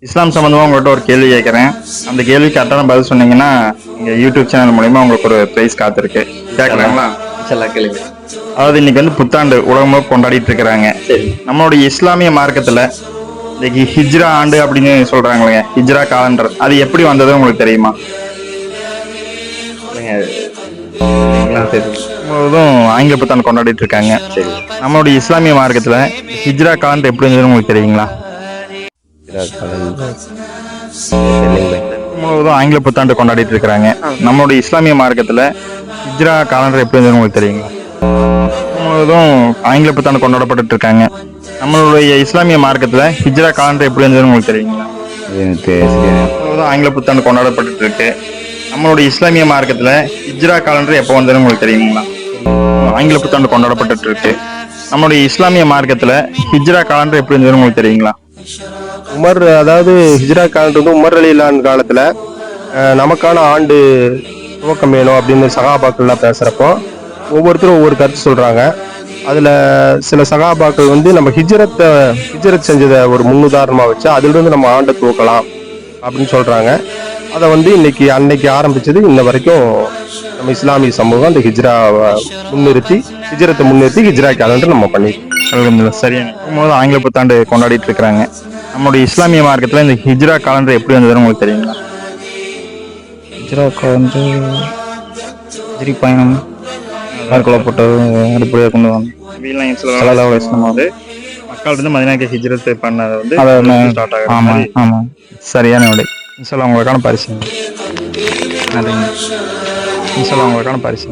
இஸ்லாம் சம்மந்தமாக உங்கள்கிட்ட ஒரு கேள்வி கேட்குறேன். அந்த கேள்விக்கு கரெக்டான பதில் சொன்னீங்கன்னா எங்கள் யூடியூப் சேனல் மூலிமா உங்களுக்கு ஒரு ப்ரைஸ் காத்திருக்கு. கேட்கலாங்களா? கேளுங்க. அதாவது இன்னைக்கு வந்து புத்தாண்டு உலகமாக கொண்டாடிட்டு இருக்கிறாங்க. சரி. நம்மளுடைய இஸ்லாமிய மார்க்கத்தில் இன்னைக்கு ஹிஜ்ரா ஆண்டு அப்படின்னு சொல்றாங்களே, ஹிஜ்ரா காலண்டர், அது எப்படி வந்தது உங்களுக்கு தெரியுமா? முழுவதும் ஆங்கில புத்தாண்டு கொண்டாடிட்டு இருக்காங்க. சரி. நம்மளுடைய இஸ்லாமிய மார்க்கத்தில் ஹிஜ்ரா காலண்டர் எப்படி இருந்ததுன்னு உங்களுக்கு தெரியுங்களா? முழுவதும் ஆங்கில புத்தாண்டு கொண்டாடிட்டு இருக்கிறாங்க. நம்மளுடைய இஸ்லாமிய மார்க்கத்தில் ஹிஜ்ரா காலண்டர் எப்படி இருந்ததுன்னு உங்களுக்கு தெரியுங்களா? முழுவதும் ஆங்கில புத்தாண்டு கொண்டாடப்பட்டு இருக்காங்க. நம்மளுடைய இஸ்லாமிய மார்க்கத்தில் ஹிஜ்ரா காலண்டர் எப்படி இருந்ததுன்னு உங்களுக்கு தெரியுங்களா? முழுவதும் ஆங்கில புத்தாண்டு கொண்டாடப்பட்டு இருக்கு. நம்மளுடைய இஸ்லாமிய மார்க்கத்தில் ஹிஜ்ரா காலண்டர் எப்போ வந்ததுன்னு உங்களுக்கு தெரியுங்களா? ஆங்கில புத்தாண்டு கொண்டாடப்பட்டு இருக்கு. நம்மளுடைய இஸ்லாமிய மார்க்கத்தில் ஹிஜ்ரா காலண்டர் எப்படி இருந்ததுன்னு உங்களுக்கு தெரியுங்களா? அதாவது ஹிஜ்ரா காலண்டர் வந்து உமர் அலிலான் காலத்துல நமக்கான ஆண்டு துவக்கம் வேணும் அப்படின்னு சகாபாக்கள்லாம் பேசுறப்போ ஒவ்வொருத்தரும் ஒவ்வொரு கருத்து சொல்றாங்க. அதுல சில சகாபாக்கள் வந்து நம்ம ஹிஜ்ரத் செஞ்சதை ஒரு முன்னுதாரணமா வச்சு அதுல இருந்து நம்ம ஆண்டை துவக்கலாம் அப்படின்னு சொல்றாங்க. அதை வந்து அன்னைக்கு ஆரம்பிச்சது இன்ன வரைக்கும் நம்ம இஸ்லாமிய சமூகம் அந்த ஹிஜ்ரத்தை முன்னிறுத்தி ஹிஜ்ரா காலண்டர் நம்ம பண்ணிருக்கோம். சரியான ஆங்கில புத்தாண்டு கொண்டாடிட்டு இருக்கிறாங்க. நம்மளுடைய இஸ்லாமிய மார்க்கத்தில் இந்த ஹிஜ்ரா காலண்டர் எப்படி வந்ததுன்னு உங்களுக்கு தெரியுங்களா? ஹிஜ்ரா காலண்டர் ஹிஜ்ரி பயணம் மேற்கொள்ளப்பட்டது அடிப்படையாக கொண்டு வந்தாங்க. மக்கள் வந்து மதீனாக்கு ஹிஜ்ரத் பண்ணது வந்து ஸ்டார்ட் ஆகும். ஆமாம் ஆமாம், சரியான விடை. இன்ஷால்லா உங்களுக்கான பரிசு. நன்றிங்க. இன்ஷால்லா உங்களுக்கான பரிசு.